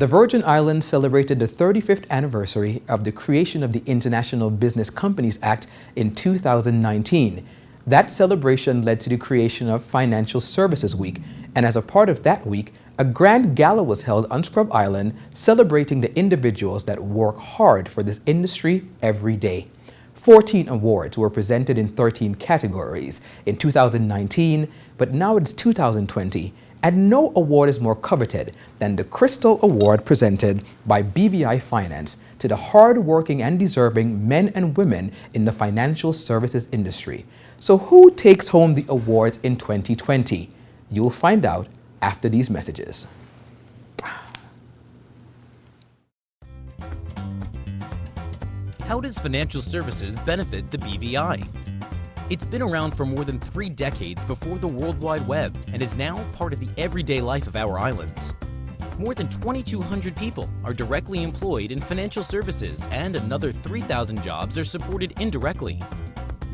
The Virgin Islands celebrated the 35th anniversary of the creation of the International Business Companies Act in 2019. That celebration led to the creation of Financial Services Week, and as a part of that week, a grand gala was held on Scrub Island celebrating the individuals that work hard for this industry every day. 14 awards were presented in 13 categories in 2019, but now it's 2020, and no award is more coveted than the Crystal Award presented by BVI Finance to the hard-working and deserving men and women in the financial services industry. So who takes home the awards in 2020? You'll find out after these messages. How does financial services benefit the BVI? It's been around for more than 3 decades before the World Wide Web and is now part of the everyday life of our islands. More than 2,200 people are directly employed in financial services, and another 3,000 jobs are supported indirectly.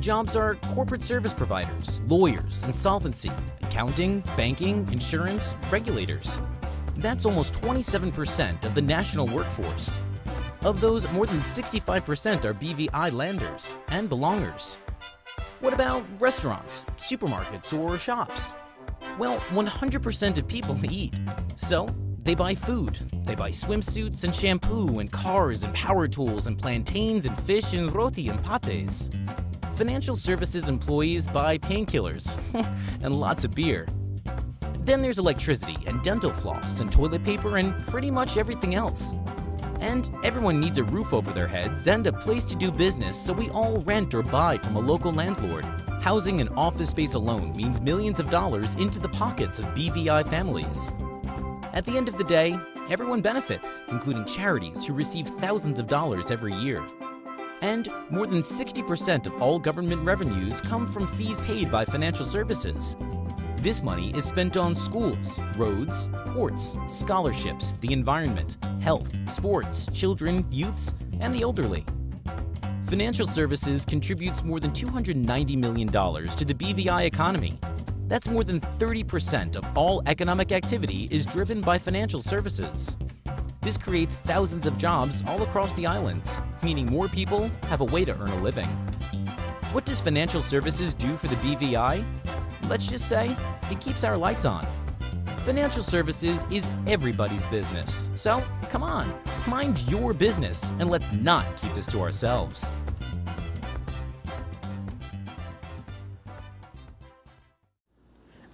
Jobs are corporate service providers, lawyers, insolvency, accounting, banking, insurance, regulators. That's almost 27% of the national workforce. Of those, more than 65% are BVI landers and belongers. What about restaurants, supermarkets, or shops? Well, 100% of people eat. So, they buy food. They buy swimsuits and shampoo and cars and power tools and plantains and fish and roti and pates. Financial services employees buy painkillers and lots of beer. Then there's electricity and dental floss and toilet paper and pretty much everything else. And everyone needs a roof over their heads and a place to do business, so we all rent or buy from a local landlord. Housing and office space alone means millions of dollars into the pockets of BVI families. At the end of the day, everyone benefits, including charities who receive thousands of dollars every year. And more than 60% of all government revenues come from fees paid by financial services. This money is spent on schools, roads, ports, scholarships, the environment, health, sports, children, youths, and the elderly. Financial services contributes more than $290 million to the BVI economy. That's more than 30% of all economic activity is driven by financial services. This creates thousands of jobs all across the islands, meaning more people have a way to earn a living. What does financial services do for the BVI? Let's just say it keeps our lights on. Financial services is everybody's business. So, come on, mind your business and let's not keep this to ourselves.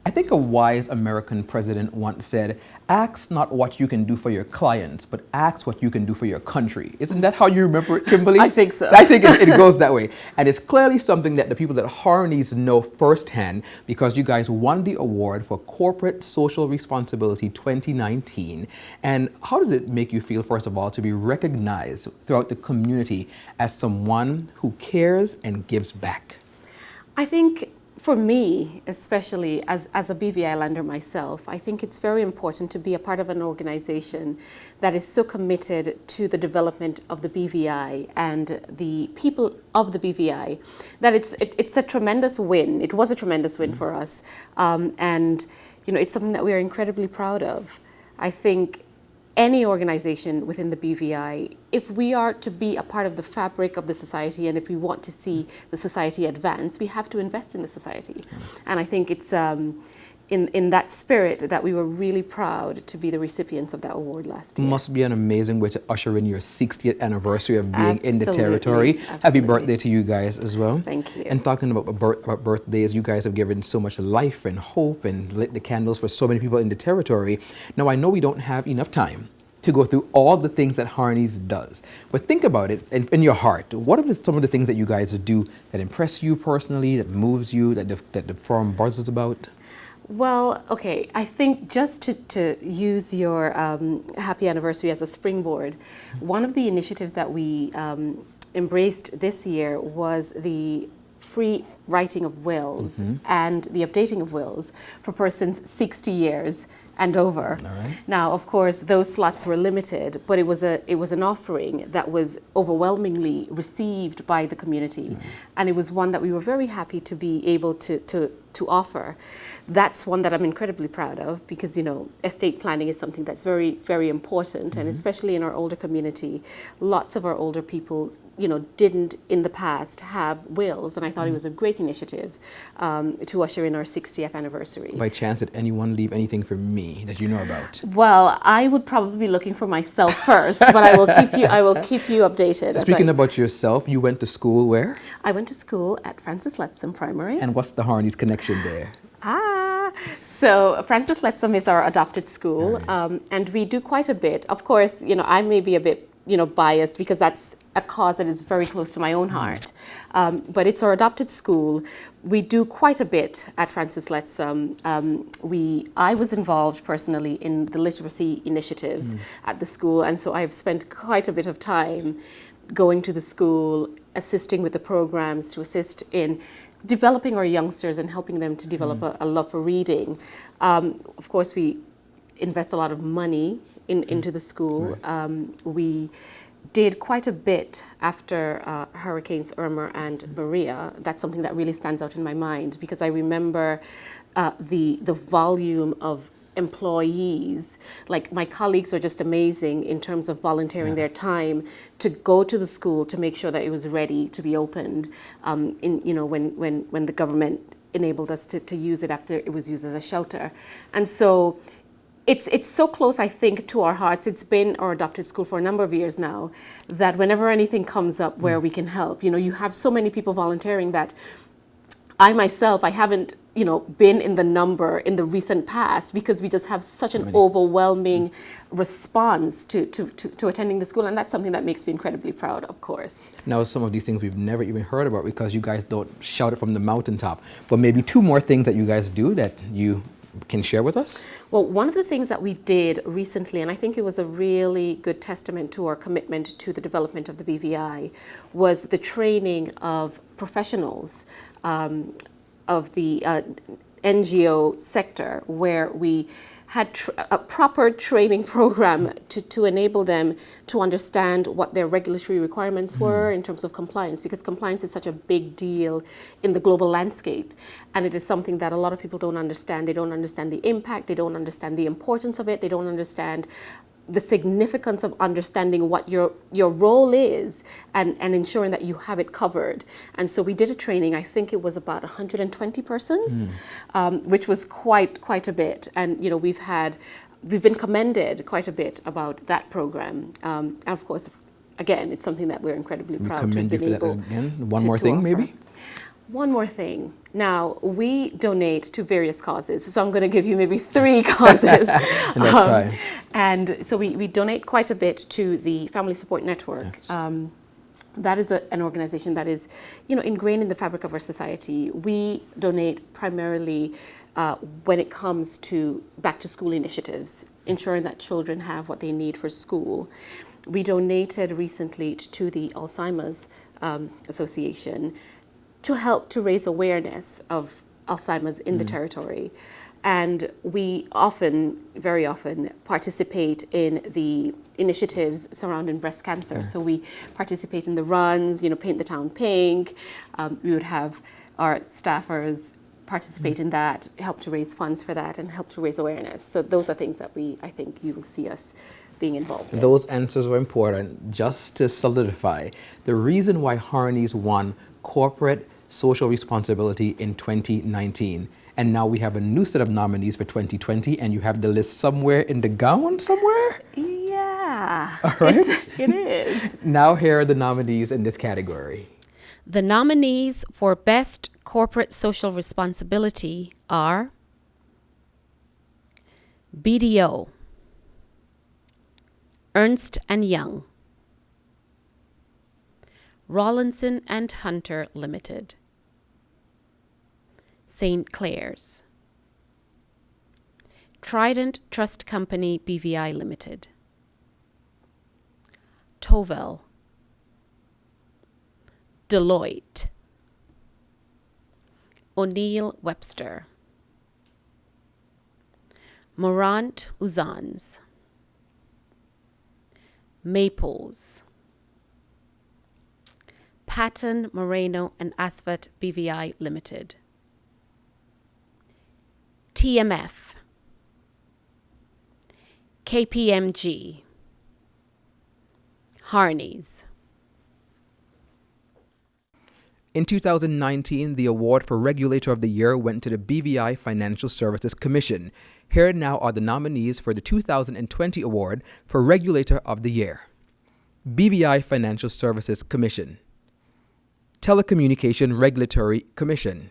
I think a wise American president once said, "Ask not what you can do for your clients, but ask what you can do for your country." Isn't that how you remember it, Kimberly? I think so. I think it goes that way. And it's clearly something that the people at Harneys know firsthand, because you guys won the award for Corporate Social Responsibility 2019. And how does it make you feel, first of all, to be recognized throughout the community as someone who cares and gives back? I think for me, especially as a BVI lander myself, I think it's very important to be a part of an organization that is so committed to the development of the BVI and the people of the BVI that it's a tremendous win. It was a tremendous win for us, and it's something that we are incredibly proud of. I think any organization within the BVI, if we are to be a part of the fabric of the society and if we want to see the society advance, we have to invest in the society. And I think it's in that spirit that we were really proud to be the recipients of that award last year. Must be an amazing way to usher in your 60th anniversary of being in the Absolutely. territory. Absolutely. Happy birthday to you guys as well. Thank you. And talking about birthdays, you guys have given so much life and hope and lit the candles for so many people in the territory. Now, I know we don't have enough time to go through all the things that Harneys does, but think about it in your heart. What are some of the things that you guys do that impress you personally, that moves you, that the firm buzzes about? Well, okay, I think just to use your happy anniversary as a springboard, one of the initiatives that we embraced this year was the free writing of wills and the updating of wills for persons 60 years and over. Now, of course, those slots were limited, but it was an offering that was overwhelmingly received by the community, and it was one that we were very happy to be able to offer. That's one that I'm incredibly proud of, because estate planning is something that's very, very important, and especially in our older community, lots of our older people didn't in the past have wills, and I thought it was a great initiative to usher in our 60th anniversary. By chance, did anyone leave anything for me that you know about? Well, I would probably be looking for myself first, but I will keep you updated. Speaking about yourself, you went to school where? I went to school at Francis Lettsome Primary. And what's the Harneys connection there? So Francis Lettsome is our adopted school, and we do quite a bit. Of course, I may be a bit biased, because that's a cause that is very close to my own heart. But it's our adopted school. We do quite a bit at Francis Lettsome. I was involved personally in the literacy initiatives at the school, and so I've spent quite a bit of time going to the school, assisting with the programs to assist in developing our youngsters and helping them to develop a love for reading. Of course, we invest a lot of money into the school. We did quite a bit after Hurricanes Irma and Maria. That's something that really stands out in my mind, because I remember the volume of employees. Like, my colleagues are just amazing in terms of volunteering their time to go to the school to make sure that it was ready to be opened when the government enabled us to use it after it was used as a shelter. And so it's so close, I think, to our hearts. It's been our adopted school for a number of years now, that whenever anything comes up where we can help, you have so many people volunteering that I myself, I haven't, been in the number in the recent past, because we just have such an overwhelming response to attending the school. And that's something that makes me incredibly proud, of course. Now, some of these things we've never even heard about, because you guys don't shout it from the mountaintop. But maybe two more things that you guys do that you can share with us? Well, one of the things that we did recently, and I think it was a really good testament to our commitment to the development of the BVI, was the training of professionals of the NGO sector, where we had a proper training program to enable them to understand what their regulatory requirements were in terms of compliance, because compliance is such a big deal in the global landscape. And it is something that a lot of people don't understand. They don't understand the impact. They don't understand the importance of it. They don't understand the significance of understanding what your role is and ensuring that you have it covered. And so we did a training, I think it was about 120 persons, which was quite a bit. And we've been commended quite a bit about that program. And of course, again, it's something that we're incredibly proud to have been able One more thing, maybe? One more thing. Now, we donate to various causes. So I'm going to give you maybe 3 causes. And that's fine. And so we donate quite a bit to the Family Support Network. Yes. That is an organization that is, ingrained in the fabric of our society. We donate primarily when it comes to back-to-school initiatives, ensuring that children have what they need for school. We donated recently to the Alzheimer's Association to help to raise awareness of Alzheimer's in the territory. And we very often participate in the initiatives surrounding breast cancer. So we participate in the runs, Paint the Town Pink. We would have our staffers participate in that, help to raise funds for that, and help to raise awareness. So those are things that I think you will see us being involved in. Those answers were important. Just to solidify, the reason why Harneys won Corporate Social Responsibility in 2019, and now we have a new set of nominees for 2020, and you have the list somewhere in the gown somewhere? Yeah. All right. It is. Now here are the nominees in this category. The nominees for Best Corporate Social Responsibility are BDO, Ernst & Young, Rawlinson and Hunter Limited, St. Clair's, Trident Trust Company BVI Limited, Tovel, Deloitte, O'Neill Webster, Morant Uzans, Maples, Patton, Moreno and Asphalt BVI Limited, TMF, KPMG, Harney's. In 2019, the award for Regulator of the Year went to the BVI Financial Services Commission. Here now are the nominees for the 2020 award for Regulator of the Year. BVI Financial Services Commission, Telecommunication Regulatory Commission,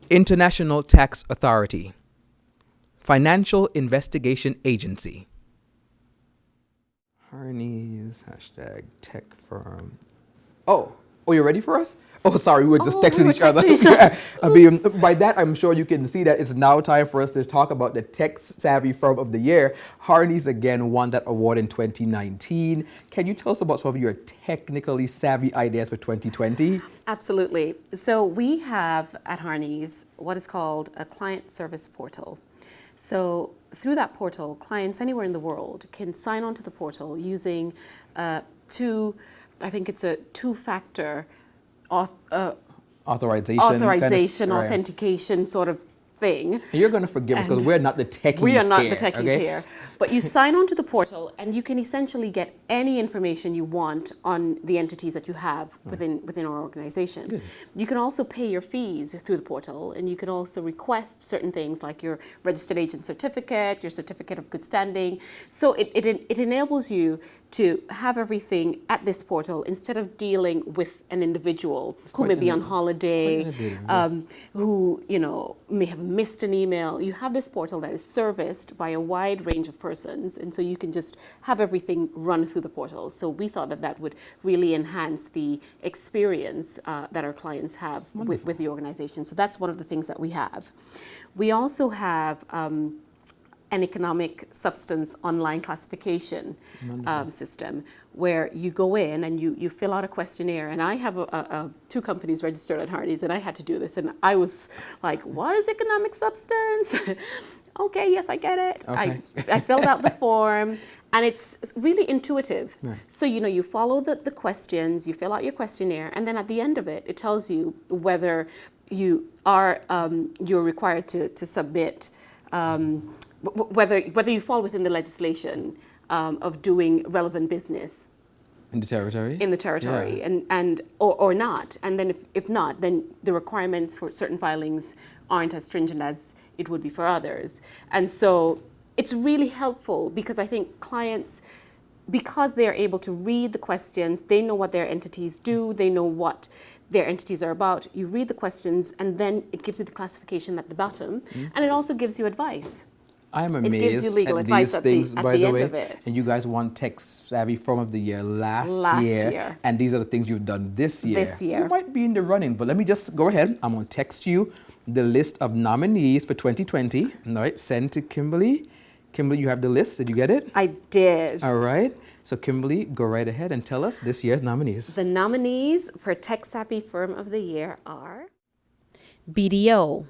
International Tax Authority, Financial Investigation Agency. Harney's, hashtag tech firm. Oh, you ready for us? Oh, sorry, we were just texting each other. I mean, by that, I'm sure you can see that it's now time for us to talk about the Tech Savvy Firm of the Year. Harney's again won that award in 2019. Can you tell us about some of your technically savvy ideas for 2020? Absolutely. So we have at Harney's what is called a client service portal. So through that portal, clients anywhere in the world can sign on to the portal using it's a two-factor authorization, authentication sort of thing. You're going to forgive us because we're not the techies here. We are not the techies here. But you sign on to the portal and you can essentially get any information you want on the entities that you have within our organization. Good. You can also pay your fees through the portal, and you can also request certain things like your registered agent certificate, your certificate of good standing. So it enables you to have everything at this portal instead of dealing with an individual who may be on holiday, who may have missed an email. You have this portal that is serviced by a wide range of persons, and so you can just have everything run through the portal. So we thought that would really enhance the experience that our clients have with the organization. So that's one of the things that we have. We also have an economic substance online classification system where you go in and you fill out a questionnaire. And I have two companies registered at Harney's, and I had to do this. And I was like, what is economic substance? Okay, yes, I get it. Okay. I filled out the form, and it's really intuitive. Right. So, you follow the questions, you fill out your questionnaire, and then at the end of it, it tells you whether you are, you're required to submit, whether you fall within the legislation of doing relevant business. In the territory? In the territory, yeah. and or not. And then if not, then the requirements for certain filings aren't as stringent as it would be for others. And so it's really helpful because I think clients, because they're able to read the questions, they know what their entities do, they know what their entities are about. You read the questions, and then it gives you the classification at the bottom, and it also gives you advice. I'm amazed at these things, by the way. And you guys won Tech Savvy Firm of the Year last year. And these are the things you've done this year. You might be in the running, but let me just go ahead. I'm going to text you the list of nominees for 2020. All right, send to Kimberly. Kimberly, you have the list. Did you get it? I did. All right. So Kimberly, go right ahead and tell us this year's nominees. The nominees for Tech Savvy Firm of the Year are BDO,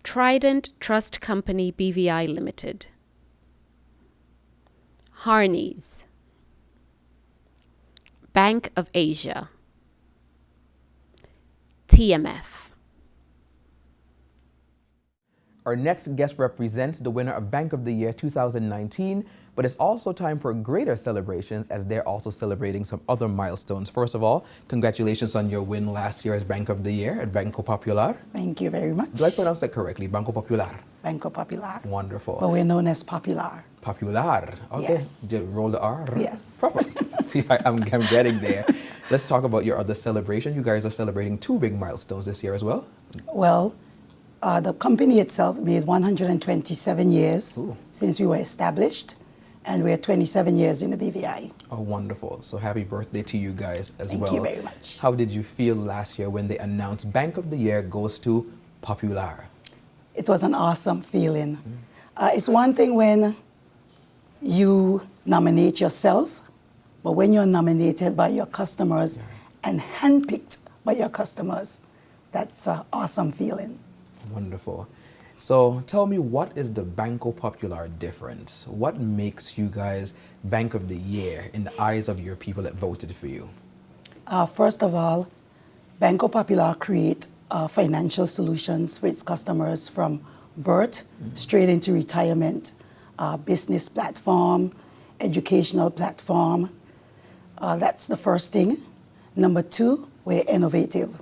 Trident Trust Company BVI Limited, Harney's, Bank of Asia, TMF. Our next guest represents the winner of Bank of the Year 2019, but it's also time for greater celebrations as they're also celebrating some other milestones. First of all, congratulations on your win last year as Bank of the Year at Banco Popular. Thank you very much. Do I pronounce that correctly? Banco Popular? Banco Popular. Wonderful. But we're known as Popular. Popular. Okay. Yes. Just roll the R. Yes. Proper. See, I'm getting there. Let's talk about your other celebration. You guys are celebrating two big milestones this year as well. Well, the company itself made 127 years since we were established, and we're 27 years in the BVI. Oh, wonderful. So happy birthday to you guys as well. Thank you very much. How did you feel last year when they announced Bank of the Year goes to Popular? It was an awesome feeling. It's one thing when you nominate yourself, but when you're nominated by your customers and handpicked by your customers, that's an awesome feeling. Wonderful. So tell me, what is the Banco Popular difference? What makes you guys Bank of the Year in the eyes of your people that voted for you? First of all, Banco Popular create financial solutions for its customers from birth straight into retirement, business platform, educational platform. That's the first thing. Number two, we're innovative.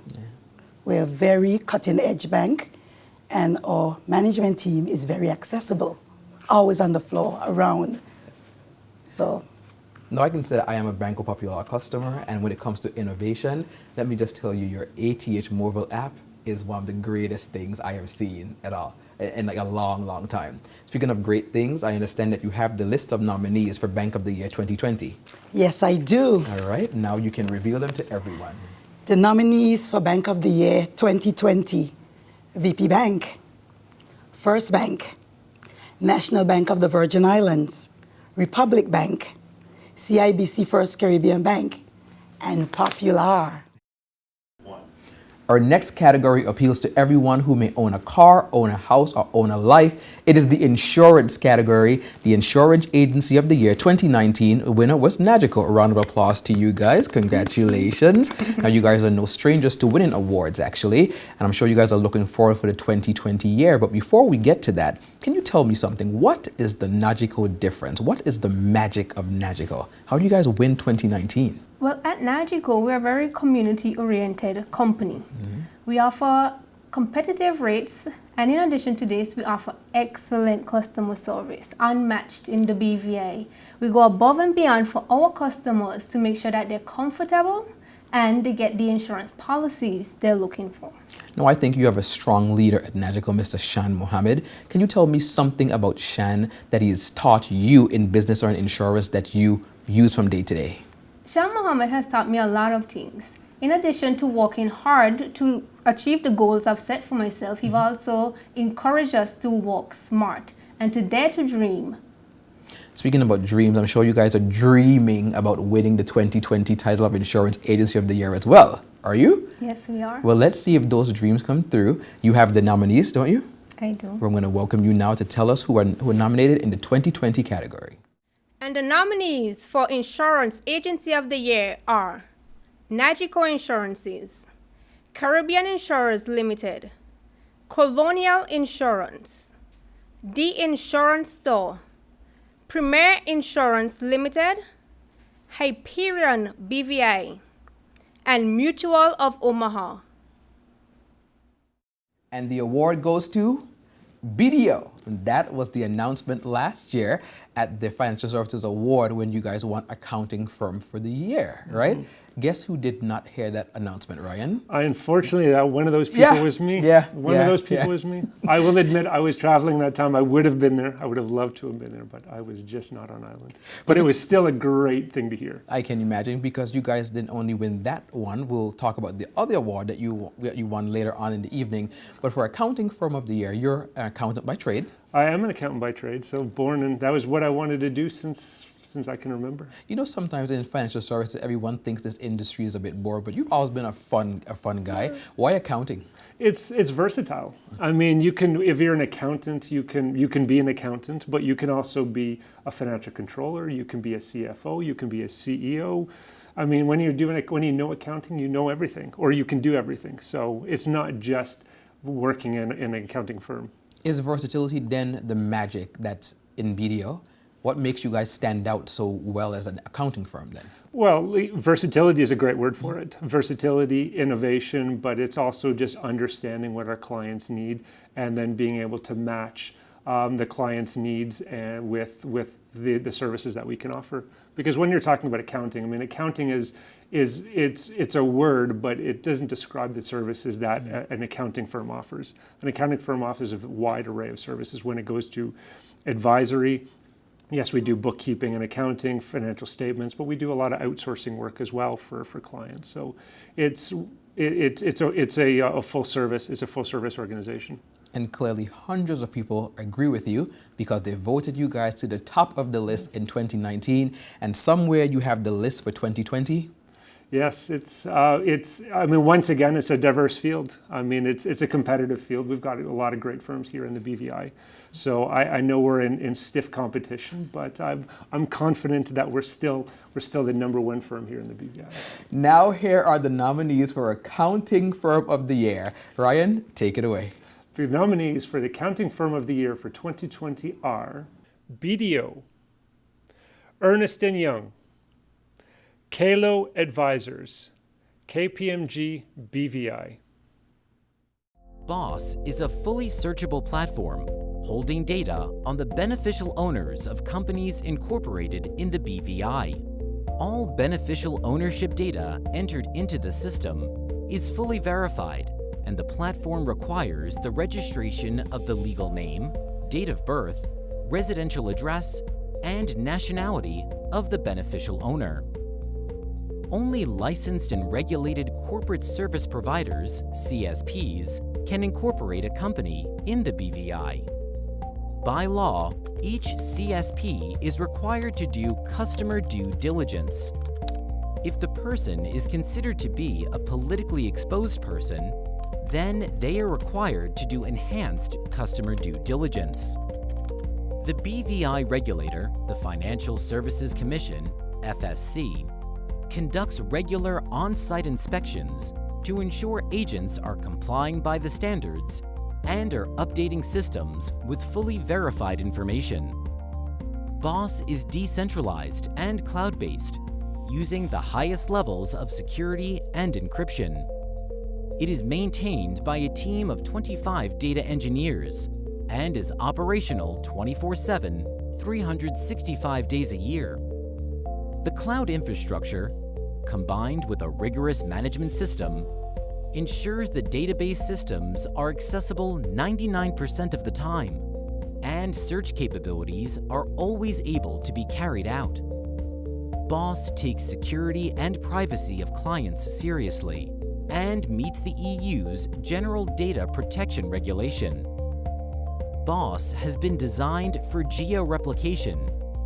We're a very cutting-edge bank, and our management team is very accessible, always on the floor, around. So. Now I can say that I am a Banco Popular customer, and when it comes to innovation, let me just tell you, your ATH mobile app is one of the greatest things I have seen at all in like a long, long time. Speaking of great things, I understand that you have the list of nominees for Bank of the Year 2020. Yes, I do. All right, now you can reveal them to everyone. The nominees for Bank of the Year 2020, VP Bank, First Bank, National Bank of the Virgin Islands, Republic Bank, CIBC First Caribbean Bank, and Popular. Our next category appeals to everyone who may own a car, own a house, or own a life. It is the insurance category. The Insurance Agency of the Year 2019 winner was Nagico. A round of applause to you guys. Congratulations. Now, you guys are no strangers to winning awards, actually, and I'm sure you guys are looking forward for the 2020 year. But before we get to that, can you tell me something? What is the Nagico difference? What is the magic of Nagico? How do you guys win 2019? Well, at Nagico, we're a very community-oriented company. We offer competitive rates, and in addition to this, we offer excellent customer service, unmatched in the BVI. We go above and beyond for our customers to make sure that they're comfortable and they get the insurance policies they're looking for. Now, I think you have a strong leader at Nagico, Mr. Shan Mohammed. Can you tell me something about Shan that he has taught you in business or in insurance that you use from day to day? Shan Mohammed has taught me a lot of things. In addition to working hard to achieve the goals I've set for myself, he also encouraged us to work smart and to dare to dream. Speaking about dreams, I'm sure you guys are dreaming about winning the 2020 title of Insurance Agency of the Year as well. Are you? Yes, we are. Well, let's see if those dreams come through. You have the nominees, don't you? I do. We're going to welcome you now to tell us who are nominated in the 2020 category. And the nominees for Insurance Agency of the Year are Nagico Insurances, Caribbean Insurers Limited, Colonial Insurance, The Insurance Store, Premier Insurance Limited, Hyperion BVI, and Mutual of Omaha. And the award goes to BDO. And that was the announcement last year at the Financial Services Award when you guys won Accounting Firm for the Year, right? Guess who did not hear that announcement, Ryan? Unfortunately, one of those people was me. One of those people was me. I will admit I was traveling that time. I would have been there. I would have loved to have been there, but I was just not on island. But it was still a great thing to hear. I can imagine, because you guys didn't only win that one. We'll talk about the other award that you won later on in the evening. But for Accounting Firm of the Year, you're an accountant by trade. I am an accountant by trade, so that was what I wanted to do since I can remember. You know, sometimes in financial services, everyone thinks this industry is a bit bored, but you've always been a fun guy. Why accounting? It's versatile. I mean, if you're an accountant, you can be an accountant, but you can also be a financial controller. You can be a CFO. You can be a CEO. I mean, when you know accounting, you know everything, or you can do everything. So it's not just working in an accounting firm. Is versatility then the magic that's in BDO? What makes you guys stand out so well as an accounting firm then? Well, versatility is a great word for it. Versatility, innovation, but it's also just understanding what our clients need and then being able to match the client's needs and with the services that we can offer. Because when you're talking about accounting, I mean, accounting it's a word, but it doesn't describe the services that an accounting firm offers. An accounting firm offers a wide array of services when it goes to advisory. Yes, we do bookkeeping and accounting, financial statements, but we do a lot of outsourcing work as well for clients. So it's a full service. It's a full service organization. And clearly hundreds of people agree with you because they voted you guys to the top of the list in 2019. And somewhere you have the list for 2020. Yes, I mean, once again, it's a diverse field. I mean, it's a competitive field. We've got a lot of great firms here in the BVI. So I know we're in stiff competition, but I'm confident that we're still the #1 firm here in the BVI. Now here are the nominees for Accounting Firm of the Year. Ryan, take it away. The nominees for the Accounting Firm of the Year for 2020 are BDO, Ernst & Young, Kalo Advisors, KPMG BVI. BOSS is a fully searchable platform holding data on the beneficial owners of companies incorporated in the BVI. All beneficial ownership data entered into the system is fully verified, and the platform requires the registration of the legal name, date of birth, residential address, and nationality of the beneficial owner. Only licensed and regulated corporate service providers, CSPs, can incorporate a company in the BVI. By law, each CSP is required to do customer due diligence. If the person is considered to be a politically exposed person, then they are required to do enhanced customer due diligence. The BVI regulator, the Financial Services Commission, FSC, conducts regular on-site inspections to ensure agents are complying by the standards and are updating systems with fully verified information. BOSS is decentralized and cloud-based, using the highest levels of security and encryption. It is maintained by a team of 25 data engineers and is operational 24/7, 365 days a year. The cloud infrastructure, combined with a rigorous management system, ensures the database systems are accessible 99% of the time, and search capabilities are always able to be carried out. BOSS takes security and privacy of clients seriously and meets the EU's General Data Protection Regulation. BOSS has been designed for geo-replication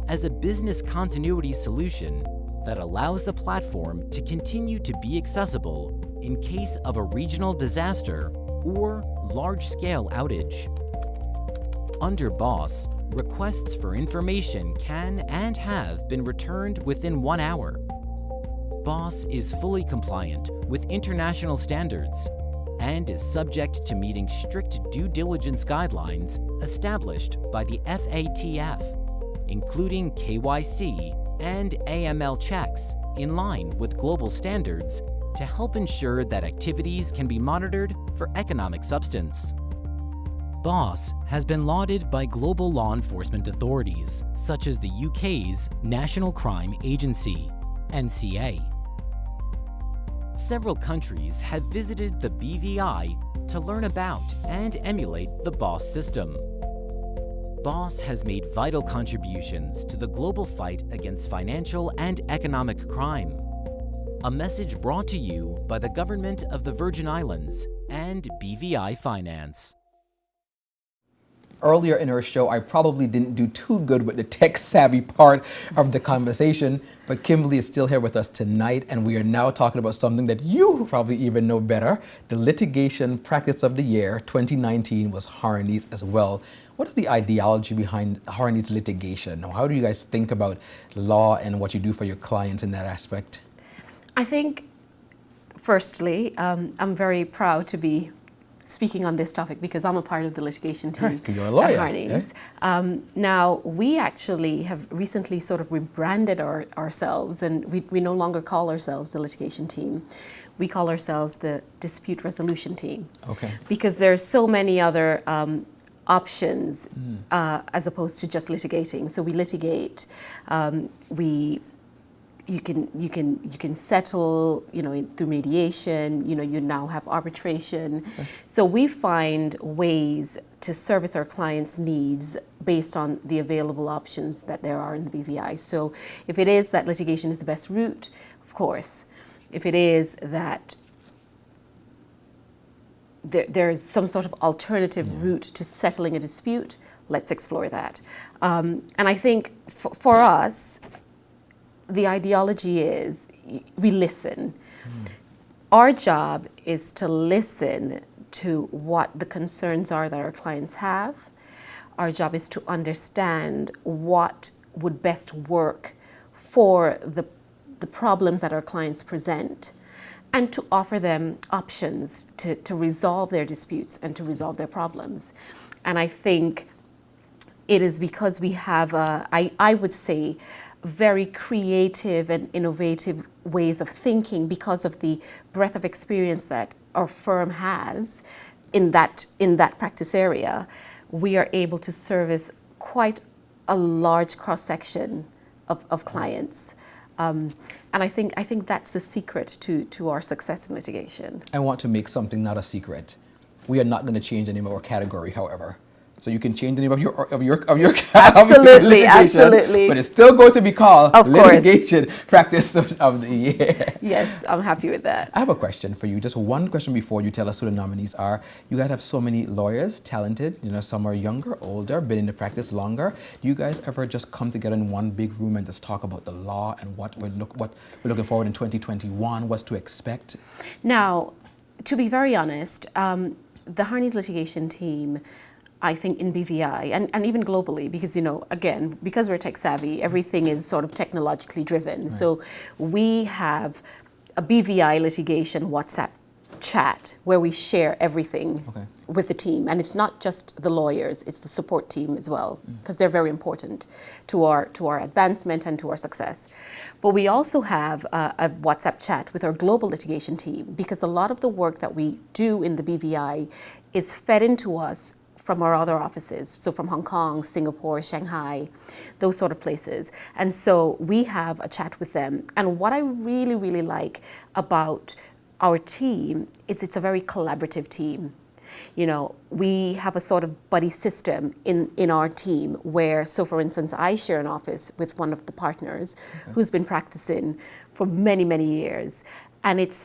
as a business continuity solution that allows the platform to continue to be accessible in case of a regional disaster or large-scale outage. Under BOSS, requests for information can and have been returned within 1 hour. BOSS is fully compliant with international standards and is subject to meeting strict due diligence guidelines established by the FATF, including KYC and AML checks in line with global standards to help ensure that activities can be monitored for economic substance. BOSS has been lauded by global law enforcement authorities, such as the UK's National Crime Agency, NCA. Several countries have visited the BVI to learn about and emulate the BOSS system. BOSS has made vital contributions to the global fight against financial and economic crime. A message brought to you by the Government of the Virgin Islands and BVI Finance. Earlier in our show, I probably didn't do too good with the tech-savvy part of the conversation, but Kimberly is still here with us tonight, and we are now talking about something that you probably even know better. The Litigation Practice of the Year 2019 was Harney's as well. What is the ideology behind Harney's litigation? How do you guys think about law and what you do for your clients in that aspect? I think, firstly, I'm very proud to be speaking on this topic because I'm a part of the litigation team You're a lawyer, at Harney's. Yeah? Now, we actually have recently sort of rebranded ourselves, and we no longer call ourselves the litigation team. We call ourselves the dispute resolution team. Okay. Because there's so many other options as opposed to just litigating. So we litigate, you can settle, through mediation. You now have arbitration. Okay. So we find ways to service our clients' needs based on the available options that there are in the BVI. So if it is that litigation is the best route, of course. If it is that there's some sort of alternative route to settling a dispute, let's explore that. And I think for us, the ideology is we listen. Our job is to listen to what the concerns are that our clients have. Our job is to understand what would best work for the problems that our clients present, and to offer them options to resolve their disputes and to resolve their problems. And I think it is because we have, I would say, very creative and innovative ways of thinking because of the breadth of experience that our firm has in that practice area. We are able to service quite a large cross-section of clients. And I think that's the secret to our success in litigation. I want to make something not a secret. We are not going to change the name of our category, however. So you can change the name of your Absolutely, absolutely, but it's still going to be called of litigation course. Practice of the year. Yes, I'm happy with that. I have a question for you. Just one question before you tell us who the nominees are. You guys have so many lawyers, talented. You know, some are younger, older, been in the practice longer. Do you guys ever just come together in one big room and just talk about the law and what we're looking forward in 2021, what's to expect? Now, to be very honest, the Harney's litigation team, I think in BVI and even globally, because, you know, again, because we're tech savvy, everything is sort of technologically driven. Right. So we have a BVI litigation WhatsApp chat where we share everything with the team. And it's not just the lawyers, it's the support team as well, because they're very important to our advancement and to our success. But we also have a WhatsApp chat with our global litigation team, because a lot of the work that we do in the BVI is fed into us from our other offices, so from Hong Kong, Singapore, Shanghai, those sort of places. And so we have a chat with them. And what I really, really like about our team is it's a very collaborative team. You know, we have a sort of buddy system in our team where, so for instance, I share an office with one of the partners who's been practicing for many, many years. And it's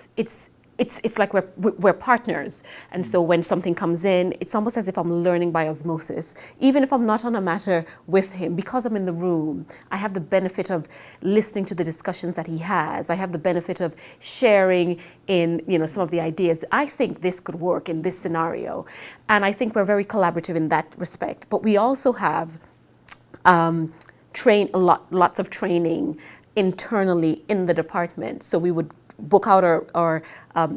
like we're partners. And so when something comes in, it's almost as if I'm learning by osmosis. Even if I'm not on a matter with him, because I'm in the room, I have the benefit of listening to the discussions that he has. I have the benefit of sharing in, you know, some of the ideas. I think this could work in this scenario. And I think we're very collaborative in that respect. But we also have lots of training internally in the department. So we would book out our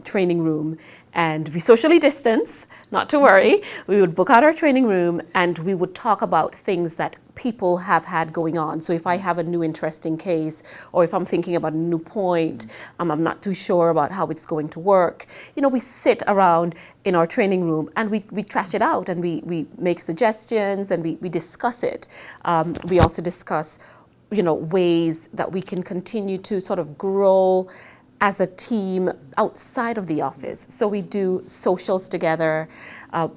training room, and we socially distance, not to worry. We would book out our training room and we would talk about things that people have had going on. So if I have a new interesting case, or if I'm thinking about a new point, I'm not too sure about how it's going to work, you know, we sit around in our training room and we trash it out, and we make suggestions and we discuss it. We also discuss, you know, ways that we can continue to sort of grow as a team outside of the office. So we do socials together.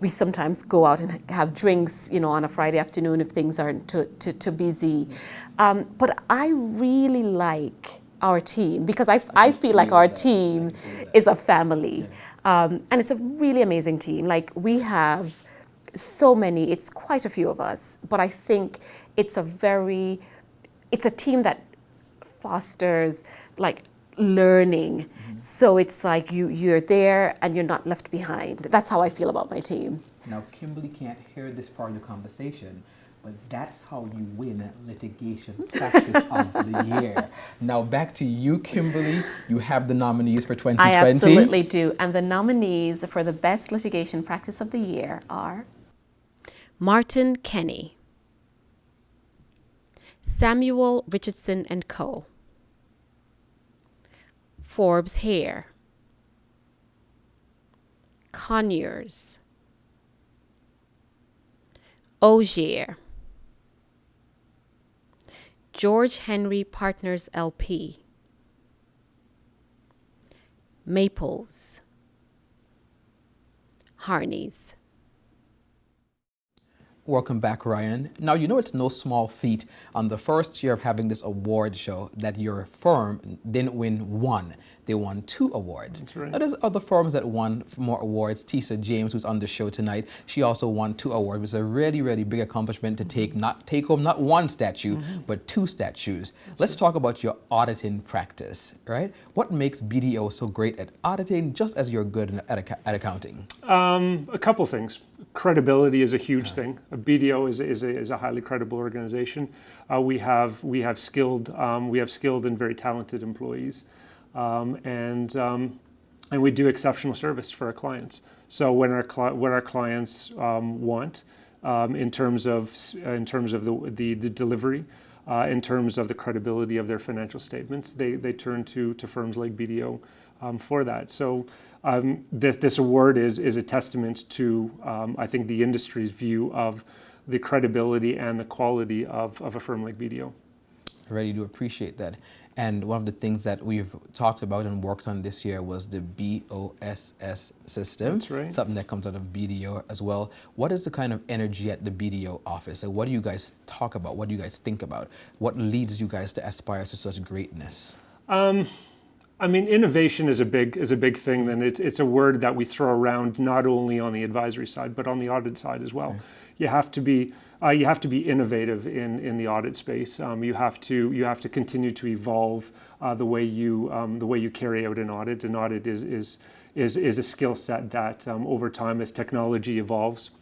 We sometimes go out and have drinks, you know, on a Friday afternoon if things aren't too busy. But I really like our team, because I feel like our team is a family. And it's a really amazing team. Like, we have so many, it's quite a few of us, but I think it's a team that fosters like learning. So it's like you're there and you're not left behind. That's how I feel about my team. Now, Kimberly can't hear this part of the conversation, but that's how you win litigation practice of the year. Now, back to you, Kimberly. You have the nominees for 2020. I absolutely do. And the nominees for the best litigation practice of the year are Martin Kenny, Samuel Richardson & Co., Forbes Hair, Conyers, Ogier, George Henry Partners LP, Maples, Harney's. Welcome back, Ryan. Now, you know it's no small feat on the first year of having this award show that your firm didn't win one. they won 2 awards. That's right. Now, there's other firms that won more awards. Tisa James, who's on the show tonight, she also won 2 awards. It's a really, really big accomplishment to take home not 1 statue, but 2 statues. Let's talk about your auditing practice, right? What makes BDO so great at auditing, just as you're good at accounting? A couple things. Credibility is a huge thing. BDO is a highly credible organization. We have skilled and very talented employees, and we do exceptional service for our clients. So when what our clients want in terms of the delivery, in terms of the credibility of their financial statements, they turn to firms like BDO for that. So this award is a testament to I think the industry's view of the credibility and the quality of a firm like BDO. I really do appreciate that. And one of the things that we've talked about and worked on this year was the BOSS system. That's right. Something that comes out of BDO as well. What is the kind of energy at the BDO office? And what do you guys talk about? What do you guys think about? What leads you guys to aspire to such greatness? I mean, innovation is a big thing, and it's a word that we throw around not only on the advisory side but on the audit side as well. You have to be innovative in the audit space. You have to continue to evolve the way you carry out an audit. An audit is a skill set that over time, as technology evolves,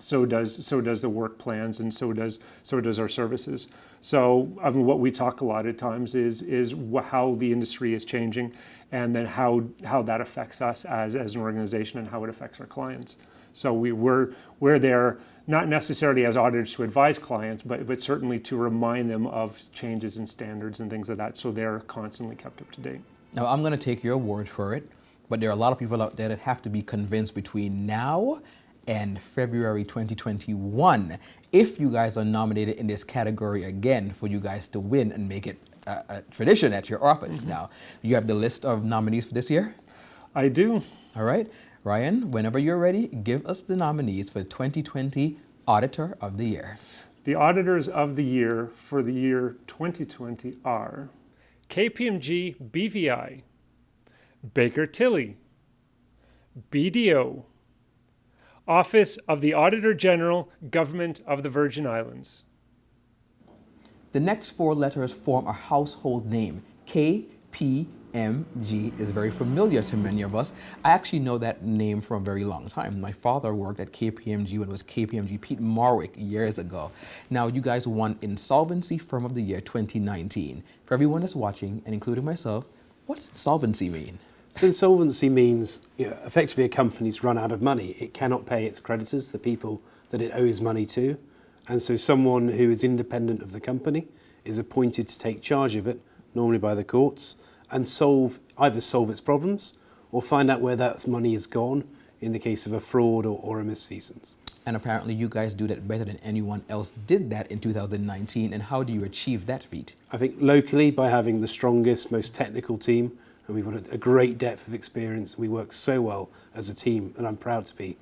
so does the work plans, and so does our services. So I mean, what we talk a lot of times is how the industry is changing, and then how that affects us as an organization, and how it affects our clients. So we're there not necessarily as auditors to advise clients, but certainly to remind them of changes in standards and things like that, so they're constantly kept up to date. Now, I'm going to take your word for it, but there are a lot of people out there that have to be convinced between now and February 2021, if you guys are nominated in this category again, for you guys to win and make it a tradition at your office. Now, you have the list of nominees for this year? I do. All right. Ryan, whenever you're ready, give us the nominees for 2020 Auditor of the Year. The Auditors of the Year for the year 2020 are KPMG BVI, Baker Tilly, BDO, Office of the Auditor General, Government of the Virgin Islands. The next 4 letters form a household name. KPMG is very familiar to many of us. I actually know that name for a very long time. My father worked at KPMG when it was KPMG Pete Marwick years ago. Now, you guys won Insolvency Firm of the Year 2019. For everyone that's watching, and including myself, what's insolvency mean? So insolvency means, effectively a company's run out of money. It cannot pay its creditors, the people that it owes money to. And so someone who is independent of the company is appointed to take charge of it, normally by the courts, and either solve its problems or find out where that money has gone in the case of a fraud or a misfeasance. And apparently you guys do that better than anyone else did that in 2019. And how do you achieve that feat? I think locally, by having the strongest, most technical team, and we've got a great depth of experience. We work so well as a team, and I'm proud to be,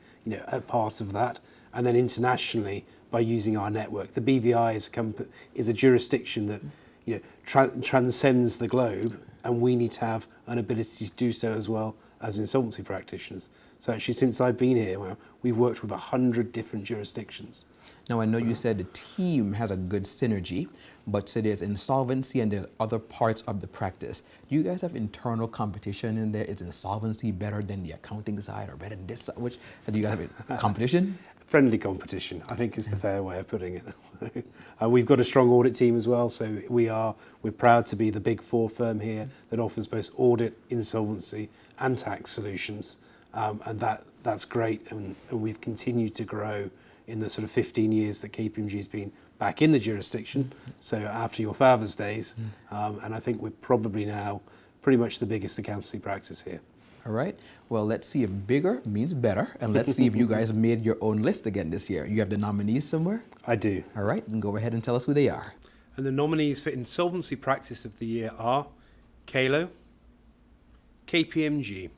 a part of that. And then internationally, by using our network, the BVI is a jurisdiction that, transcends the globe, and we need to have an ability to do so as well as insolvency practitioners. So actually, since I've been here, we've worked with 100 different jurisdictions. Now, I know you said the team has a good synergy, but so there's insolvency and there's other parts of the practice. Do you guys have internal competition in there? Is insolvency better than the accounting side or better than this side? Do you guys have competition? Friendly competition, I think, is the fair way of putting it. We've got a strong audit team as well, so we're proud to be the Big Four firm here that offers both audit, insolvency and tax solutions, and that's great, and we've continued to grow in the sort of 15 years that KPMG has been back in the jurisdiction, so after your father's days, and I think we're probably now pretty much the biggest accountancy practice here. All right. Well, let's see if bigger means better, and let's see if you guys made your own list again this year. You have the nominees somewhere? I do. All right, then go ahead and tell us who they are. And the nominees for Insolvency Practice of the Year are Kalo, KPMG,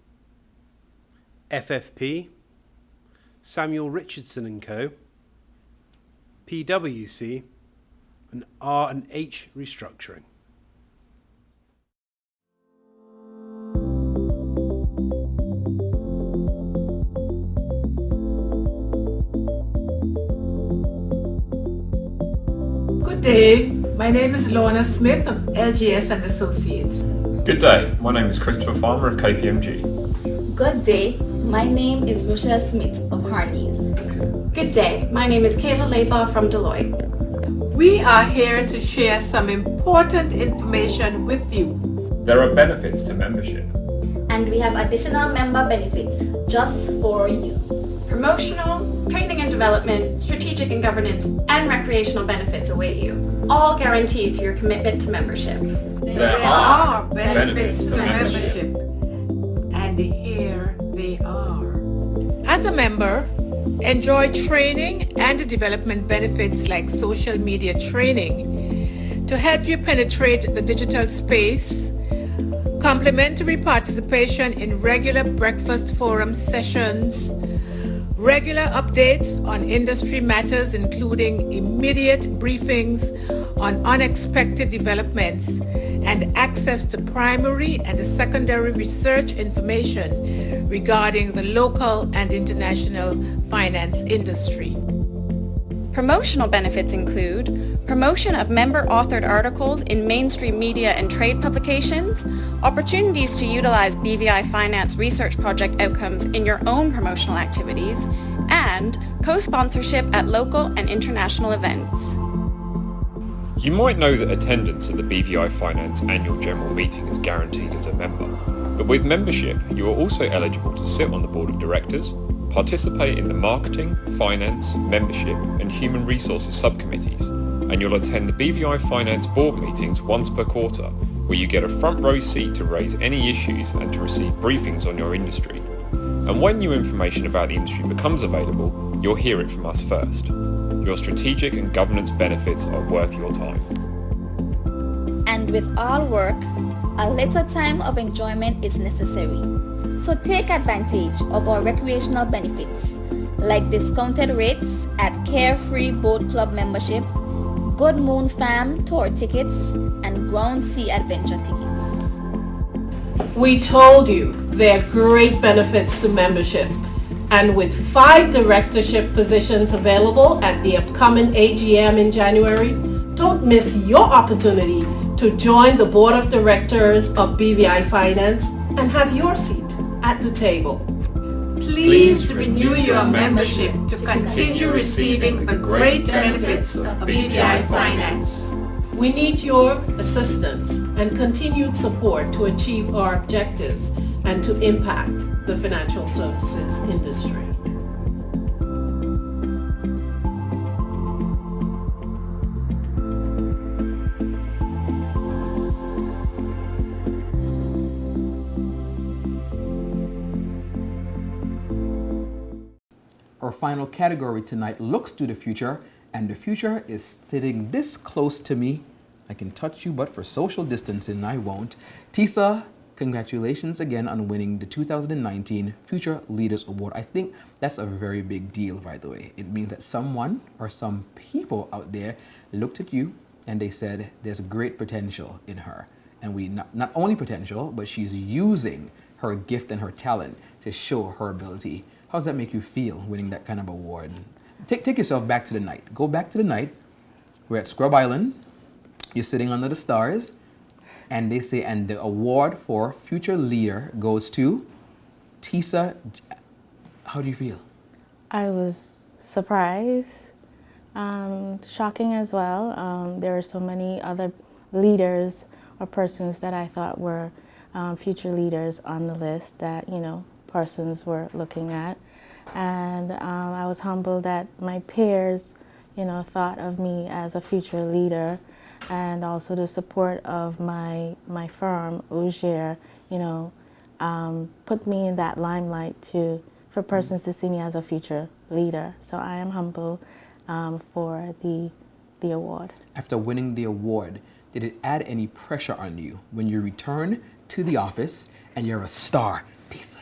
FFP, Samuel Richardson & Co., PwC, and R&H Restructuring. day. My name is Lorna Smith of LGS and Associates. Good day. My name is Christopher Farmer of KPMG. Good day. My name is Rochelle Smith of Harneys. Good day. My name is Kayla Laidlaw from Deloitte. We are here to share some important information with you. There are benefits to membership. And we have additional member benefits just for you. Promotional, training and development, strategic and governance, and recreational benefits await you, all guaranteed for your commitment to membership. There are benefits to membership. And here they are. As a member, enjoy training and development benefits like social media training to help you penetrate the digital space, complimentary participation in regular breakfast forum sessions, regular updates on industry matters including immediate briefings on unexpected developments, and access to primary and secondary research information regarding the local and international finance industry. Promotional benefits include promotion of member-authored articles in mainstream media and trade publications, opportunities to utilize BVI Finance research project outcomes in your own promotional activities, and co-sponsorship at local and international events. You might know that attendance at the BVI Finance annual general meeting is guaranteed as a member, but with membership you are also eligible to sit on the board of directors, participate in the marketing, finance, membership and human resources subcommittees, and you'll attend the BVI Finance board meetings once per quarter, where you get a front row seat to raise any issues and to receive briefings on your industry. And when new information about the industry becomes available, you'll hear it from us first. Your strategic and governance benefits are worth your time. And with all work, a little time of enjoyment is necessary. So take advantage of our recreational benefits, like discounted rates at Carefree Boat Club membership, Good Moon Farm tour tickets, and Ground Sea Adventure tickets. We told you there are great benefits to membership. And with 5 directorship positions available at the upcoming AGM in January, don't miss your opportunity to join the board of directors of BVI Finance and have your seat at the table. Please renew your membership to continue receiving the great benefits of BVI Finance. We need your assistance and continued support to achieve our objectives and to impact the financial services industry. Our final category tonight looks to the future, and the future is sitting this close to me. I can touch you, but for social distancing, I won't. Tisa, congratulations again on winning the 2019 Future Leaders Award. I think that's a very big deal, by the way. It means that someone or some people out there looked at you and they said there's great potential in her. And we not only potential, but she's using her gift and her talent to show her ability. How does that make you feel, winning that kind of award? Take yourself back to the night. Go back to the night. We're at Scrub Island. You're sitting under the stars. And they say, and the award for Future Leader goes to Tisa. How do you feel? I was surprised, shocking as well. There are so many other leaders or persons that I thought were future leaders on the list that, persons were looking at. And I was humbled that my peers, thought of me as a future leader, and also the support of my firm, Auger, put me in that limelight for persons to see me as a future leader. So I am humble for the award. After winning the award, did it add any pressure on you when you return to the office and you're a star? Tisa.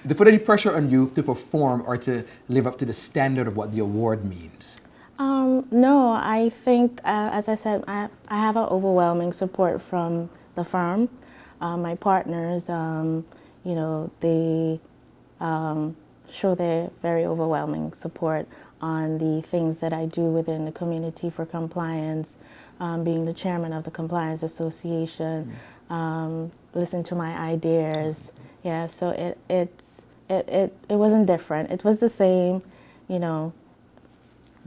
Did it put any pressure on you to perform or to live up to the standard of what the award means? No, I think, as I said, I have an overwhelming support from the firm. My partners, they show their very overwhelming support on the things that I do within the community for compliance, being the chairman of the Compliance Association, listen to my ideas. Yeah, so it wasn't different. It was the same, you know,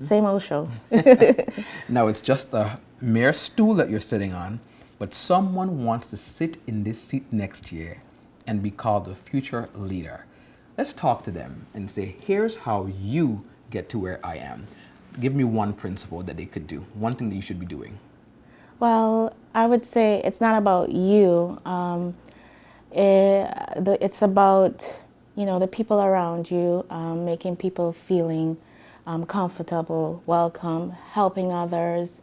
same old show. Now it's just a mere stool that you're sitting on, but someone wants to sit in this seat next year and be called the future leader. Let's talk to them and say, here's how you get to where I am. Give me one principle that they could do, one thing that you should be doing. Well, I would say it's not about you. It's about, you know, the people around you, making people feeling comfortable, welcome, helping others.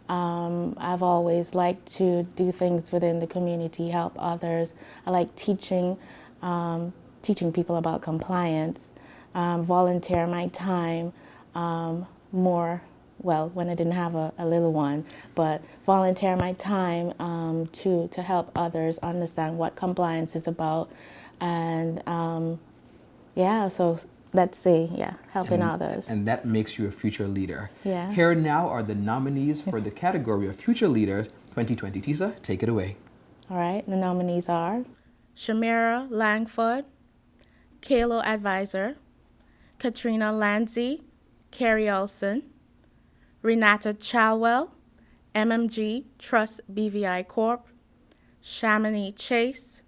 I've always liked to do things within the community, help others. I like teaching people about compliance, volunteer my time more, well, when I didn't have a little one, but volunteer my time to help others understand what compliance is about. And yeah, so let's say, yeah, helping others. And that makes you a future leader. Yeah. Here now are the nominees for the category of Future Leader 2020. Tisa, take it away. All right, the nominees are Shamira Langford, Kalo Advisor, Katrina Lanzi, Carrie Olson, Renata Chalwell, MMG Trust BVI Corp., Chamonix Chase,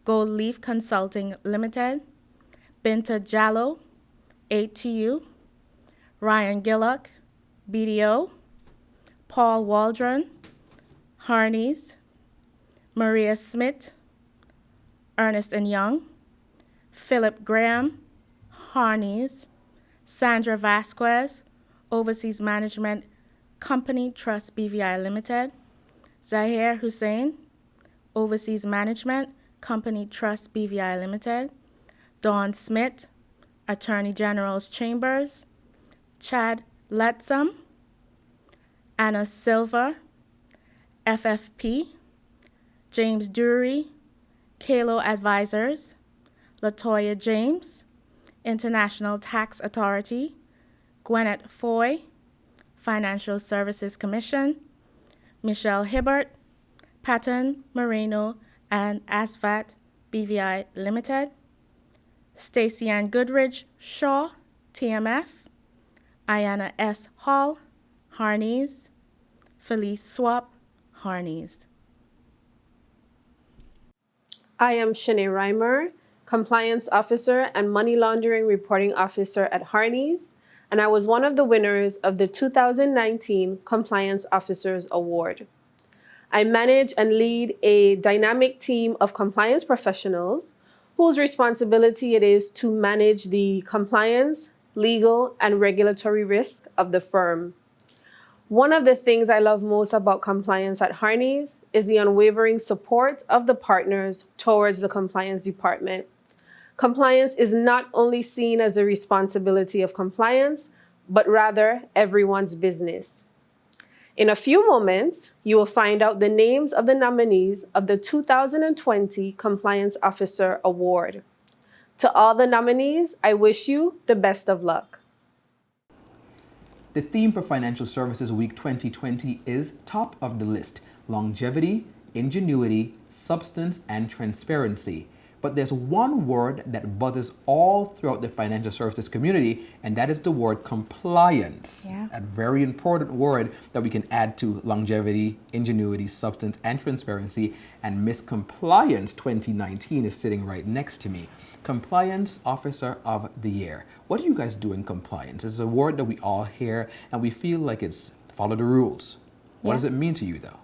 Gold Leaf Consulting Limited, Binta Jallo, 8TU, Ryan Gillock, BDO, Paul Waldron, Harneys, Maria Smith, Ernest & Young, Philip Graham, Harneys, Sandra Vasquez, Overseas Management Company Trust BVI Limited, Zahir Hussein, Overseas Management Company Trust BVI Limited, Dawn Smith, Attorney General's Chambers, Chad Letsam, Anna Silva, FFP, James Dury, Kalo Advisors, Latoya James, International Tax Authority, Gwyneth Foy, Financial Services Commission, Michelle Hibbert, Patton Moreno and Asvat BVI Limited, Stacey Ann Goodridge Shaw, TMF, Ayanna S. Hall, Harneys, Felice Swap, Harneys. I am Shanae Reimer, Compliance Officer and Money Laundering Reporting Officer at Harneys, and I was one of the winners of the 2019 Compliance Officers Award. I manage and lead a dynamic team of compliance professionals whose responsibility it is to manage the compliance, legal, and regulatory risk of the firm. One of the things I love most about compliance at Harneys is the unwavering support of the partners towards the compliance department. Compliance is not only seen as a responsibility of compliance, but rather everyone's business. In a few moments, you will find out the names of the nominees of the 2020 Compliance Officer Award. To all the nominees, I wish you the best of luck. The theme for Financial Services Week 2020 is top of the list: longevity, ingenuity, substance, and transparency. But there's one word that buzzes all throughout the financial services community, and that is the word compliance. Yeah. A very important word that we can add to longevity, ingenuity, substance, and transparency. And Miss Compliance 2019 is sitting right next to me. Compliance Officer of the Year. What do you guys do in compliance? It's a word that we all hear, and we feel like it's follow the rules. What does it mean to you, though?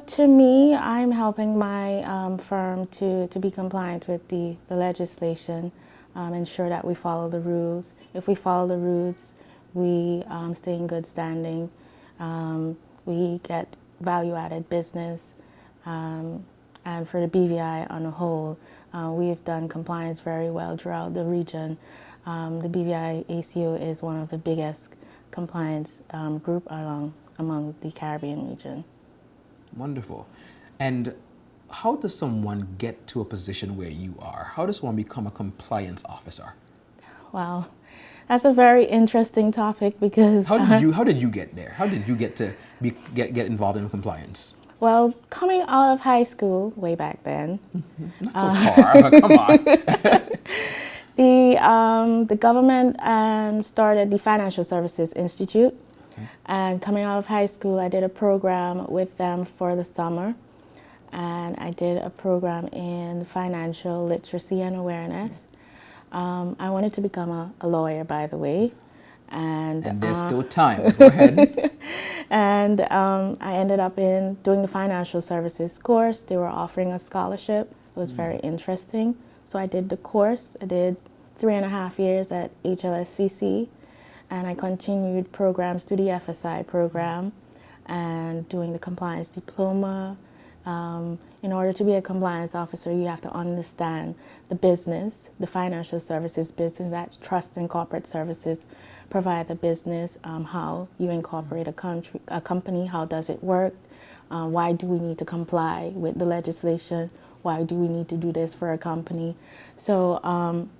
To me, I'm helping my firm to be compliant with the legislation, ensure that we follow the rules. If we follow the rules, we stay in good standing, we get value-added business, and for the BVI on a whole, we've done compliance very well throughout the region. The BVI ACO is one of the biggest compliance group among the Caribbean region. Wonderful. And how does someone get to a position where you are? How does one become a compliance officer? Wow, that's a very interesting topic because how did you get there? How did you get to get involved in compliance? Well, coming out of high school way back then, not so far. Come on. The government started the Financial Services Institute, and coming out of high school, I did a program with them for the summer, and I did a program in financial literacy and awareness. I wanted to become a lawyer, by the way. And there's still time. Go ahead. And I ended up doing the financial services course. They were offering a scholarship. It was very interesting. So I did the course. I did 3.5 years at HLSCC, and I continued programs through the FSI program and doing the compliance diploma. In order to be a compliance officer, you have to understand the business, the financial services business, that's trust and corporate services, provide the business, how you incorporate a company, how does it work, why do we need to comply with the legislation, why do we need to do this for a company. So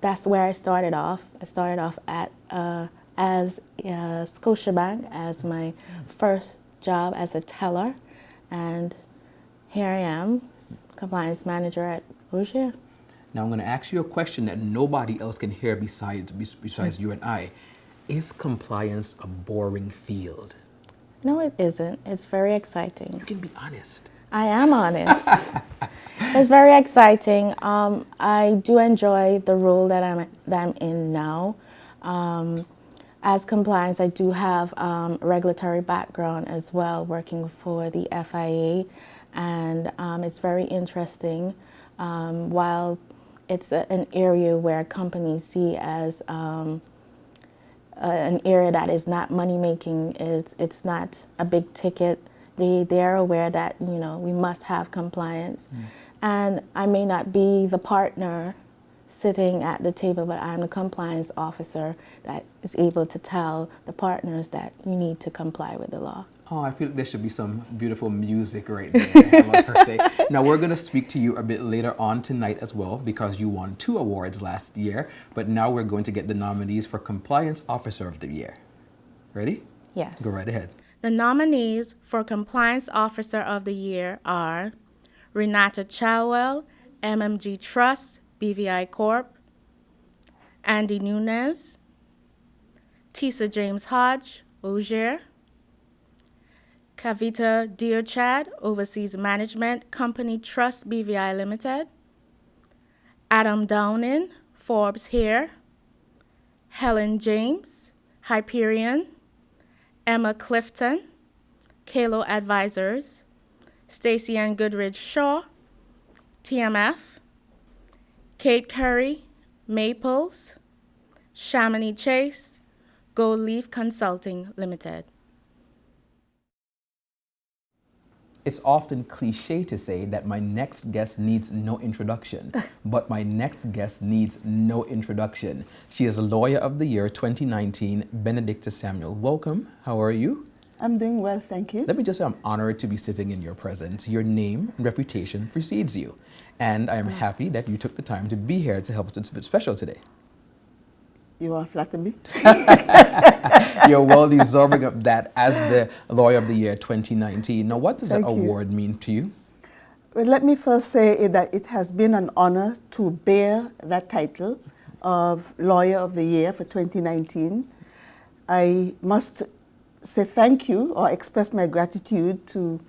that's where I started off. I started off as Scotiabank as my first job as a teller, and here I am, compliance manager at Auger. Now I'm going to ask you a question that nobody else can hear besides you and I. Is compliance a boring field? No, it isn't. It's very exciting. You can be honest. I am honest. It's very exciting. I do enjoy the role that I'm in now. As compliance, I do have regulatory background as well, working for the FIA. And it's very interesting. While it's an area where companies see as an area that is not money making, it's not a big ticket. They're aware that we must have compliance. And I may not be the partner sitting at the table, but I'm the compliance officer that is able to tell the partners that you need to comply with the law. Oh, I feel like there should be some beautiful music right there. Now, we're going to speak to you a bit later on tonight as well, because you won 2 awards last year, but now we're going to get the nominees for Compliance Officer of the Year. Ready? Yes. Go right ahead. The nominees for Compliance Officer of the Year are Renata Chowell, MMG Trust, BVI Corp., Andy Nunez, Tisa James Hodge, Auger, Kavita Dearchad, Overseas Management Company Trust BVI Limited, Adam Downing, Forbes Hair, Helen James, Hyperion, Emma Clifton, Kalo Advisors, Stacey Ann Goodridge Shaw, TMF, Kate Curry, Maples, Chamonix Chase, Gold Leaf Consulting Limited. It's often cliche to say that my next guest needs no introduction, but my next guest needs no introduction. She is Lawyer of the Year 2019, Benedicta Samuel. Welcome. How are you? I'm doing well, thank you. Let me just say I'm honored to be sitting in your presence. Your name and reputation precedes you. And I am happy that you took the time to be here to help us. It's a bit special today. You are flattering me. You're well deserving of that as the Lawyer of the Year 2019. Now, what does that award mean to you? Well, let me first say that it has been an honor to bear that title of Lawyer of the Year for 2019. I must say thank you or express my gratitude to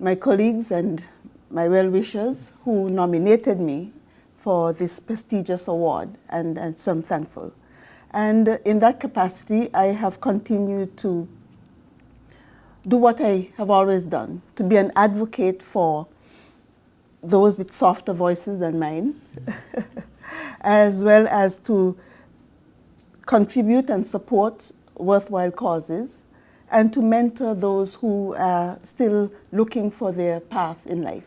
my colleagues and my well-wishers who nominated me for this prestigious award, and so I'm thankful. And in that capacity, I have continued to do what I have always done, to be an advocate for those with softer voices than mine, as well as to contribute and support worthwhile causes, and to mentor those who are still looking for their path in life.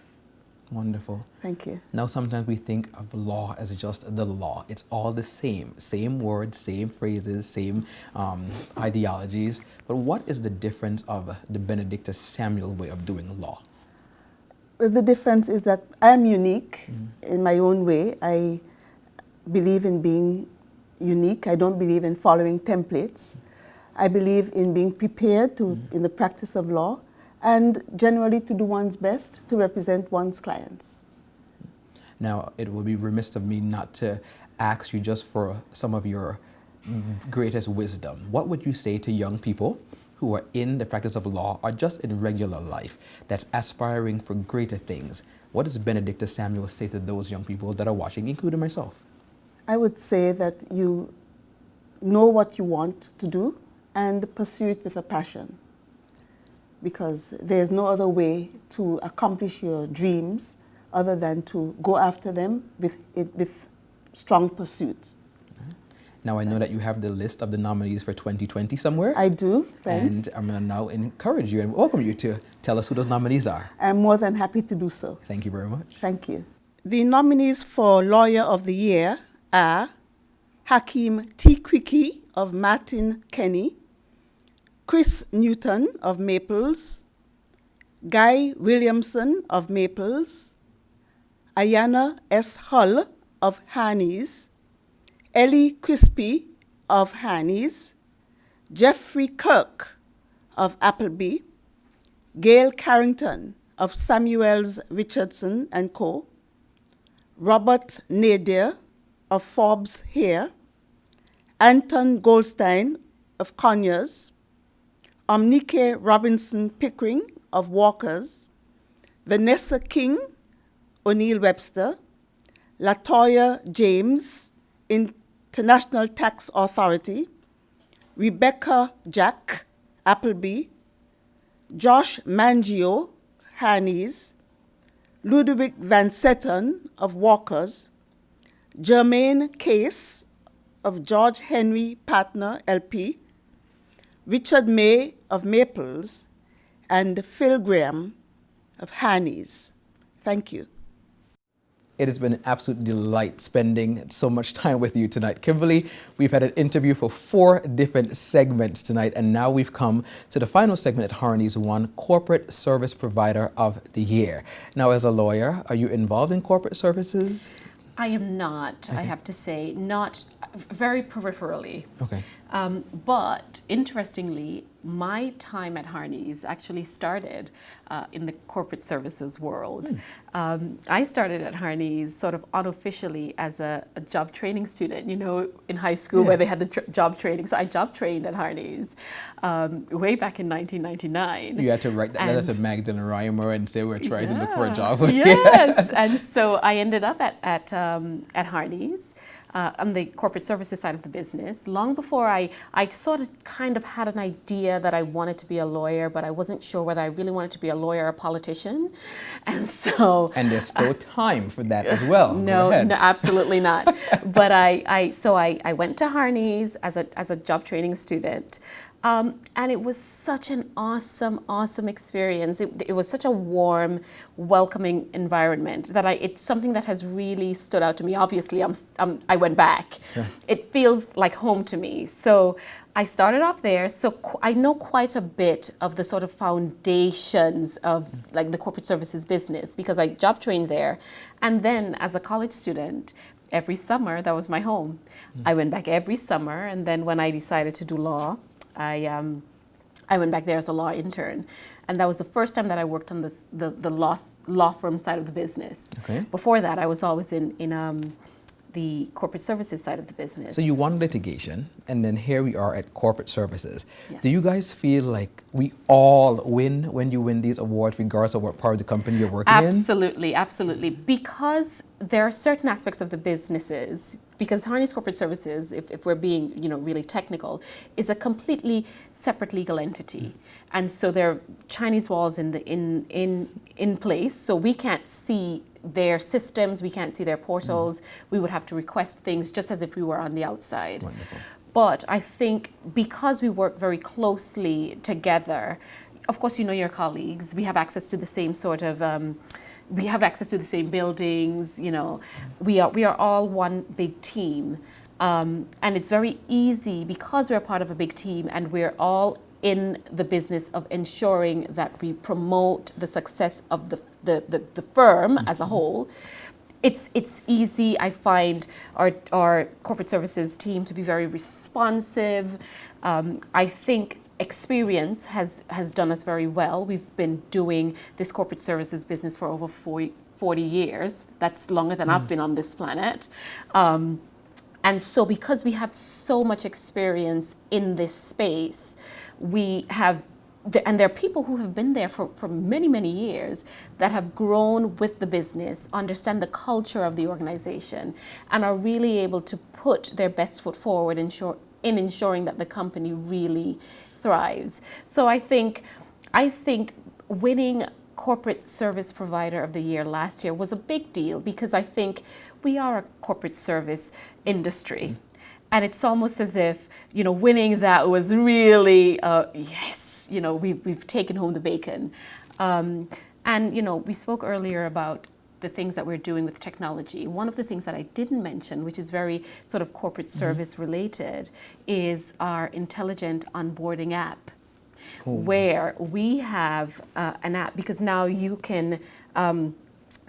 Wonderful. Thank you. Now, sometimes we think of law as just the law. It's all the same words, same phrases, same ideologies. But what is the difference of the Benedicta Samuel way of doing law? The difference is that I am unique in my own way. I believe in being unique. I don't believe in following templates. I believe in being prepared in the practice of law and generally to do one's best to represent one's clients. Now, it would be remiss of me not to ask you just for some of your greatest wisdom. What would you say to young people who are in the practice of law or just in regular life that's aspiring for greater things? What does Benedicta Samuel say to those young people that are watching, including myself? I would say that you know what you want to do and pursue it with a passion, because there's no other way to accomplish your dreams other than to go after them with strong pursuits. Now, I know that you have the list of the nominees for 2020 somewhere. I do, thanks. And I'm going to now encourage you and welcome you to tell us who those nominees are. I'm more than happy to do so. Thank you very much. Thank you. The nominees for Lawyer of the Year are Hakeem T. Cricky of Martin Kenny, Chris Newton of Maples, Guy Williamson of Maples, Ayana S. Hull of Harneys, Ellie Crispy of Harneys, Jeffrey Kirk of Appleby, Gail Carrington of Samuels Richardson and Co., Robert Nadir of Forbes Hair, Anton Goldstein of Conyers, Omnike Robinson Pickering of Walkers, Vanessa King, O'Neill Webster, Latoya James, International Tax Authority, Rebecca Jack, Appleby, Josh Mangio, Harneys, Ludwig Van Setten of Walkers, Jermaine Case of George Henry Partner LP, Richard May of Maples, and Phil Graham of Harneys. Thank you. It has been an absolute delight spending so much time with you tonight. Kimberly, we've had an interview for 4 different segments tonight, and now we've come to the final segment at Harneys won Corporate Service Provider of the Year. Now, as a lawyer, are you involved in corporate services? I am not, I have to say, not very peripherally. Okay. But interestingly, my time at Harneys actually started in the corporate services world. I started at Harneys sort of unofficially as a job training student, you know, in high school where they had the job training. So I job trained at Harneys way back in 1999. You had to write that letter to Magdalene Reimer and say we're trying to look for a job. Yes, and so I ended up at Harneys. On the corporate services side of the business, long before I sort of kind of had an idea that I wanted to be a lawyer, but I wasn't sure whether I really wanted to be a lawyer or a politician. And so... And there's still time for that as well. No, absolutely not. But I went to Harneys as a job training student. And it was such an awesome experience. It was such a warm, welcoming environment that it's something that has really stood out to me. Obviously, I went back. Yeah. It feels like home to me. So I started off there. So I know quite a bit of the sort of foundations of like the corporate services business because I job trained there. And then as a college student, every summer, that was my home. I went back every summer. And then when I decided to do law, I went back there as a law intern, and that was the first time that I worked on the law firm side of the business. Okay. Before that, I was always in the corporate services side of the business. So you won litigation, and then here we are at corporate services. Yes. Do you guys feel like we all win when you win these awards, regardless of what part of the company you're working in? Absolutely, because there are certain aspects of the businesses. Because Harneys Corporate Services, if we're being really technical, is a completely separate legal entity, and so there are Chinese walls in place. So we can't see their systems, we can't see their portals. We would have to request things just as if we were on the outside. Wonderful. But I think because we work very closely together, of course, your colleagues. We have access to the same sort of. We have access to the same buildings, we are all one big team. And it's very easy because we're part of a big team and we're all in the business of ensuring that we promote the success of the firm as a whole. It's easy, I find our corporate services team to be very responsive. I think experience has done us very well. We've been doing this corporate services business for over 40 years. That's longer than I've been on this planet. And so because we have so much experience in this space, we have, and there are people who have been there for many, many years that have grown with the business, understand the culture of the organization, and are really able to put their best foot forward in ensuring that the company really thrives. So I think winning Corporate Service Provider of the Year last year was a big deal, because I think we are a corporate service industry. And it's almost as if, winning that was really, yes, we've taken home the bacon. And we spoke earlier about the things that we're doing with technology. One of the things that I didn't mention, which is very sort of corporate service related, is our intelligent onboarding app, where we have an app, because now you can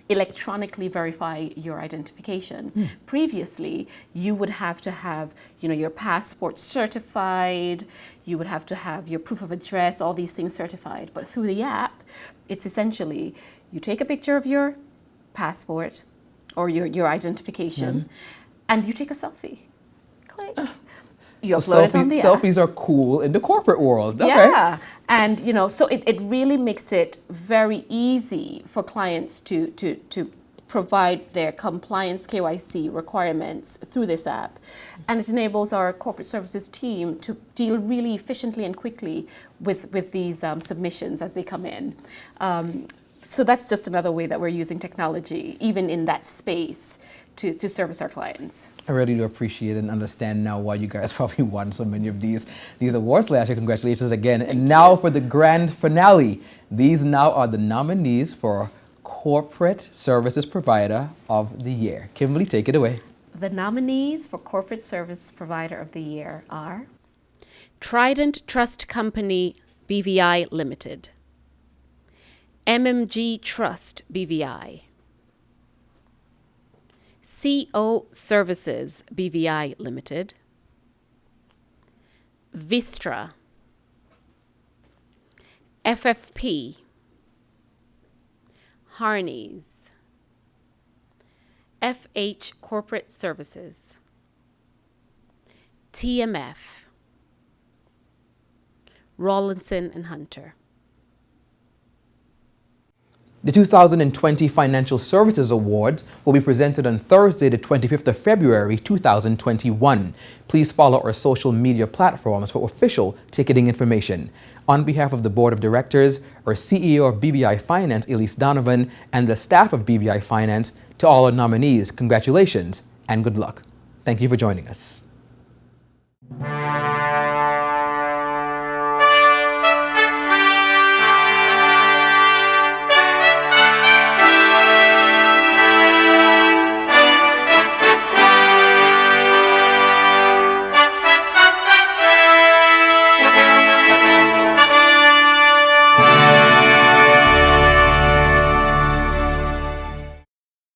electronically verify your identification. Previously, you would have to have, your passport certified, you would have to have your proof of address, all these things certified. But through the app, it's essentially, you take a picture of your passport or your identification, and you take a selfie. Click. You so upload it on the app. Selfies are cool in the corporate world. Okay. Yeah, and so it really makes it very easy for clients to provide their compliance KYC requirements through this app, and it enables our corporate services team to deal really efficiently and quickly with these submissions as they come in. So that's just another way that we're using technology, even in that space, to service our clients. I really do appreciate and understand now why you guys probably won so many of these awards last year. Congratulations again. And now for the grand finale. These now are the nominees for Corporate Services Provider of the Year. Kimberly, take it away. The nominees for Corporate Service Provider of the Year are Trident Trust Company BVI Limited, MMG Trust BVI, CO Services BVI Limited, Vistra, FFP, Harneys, FH Corporate Services, TMF, Rawlinson and Hunter. The 2020 Financial Services Awards will be presented on Thursday, the 25th of February, 2021. Please follow our social media platforms for official ticketing information. On behalf of the Board of Directors, our CEO of BVI Finance, Elise Donovan, and the staff of BVI Finance, to all our nominees, congratulations and good luck. Thank you for joining us.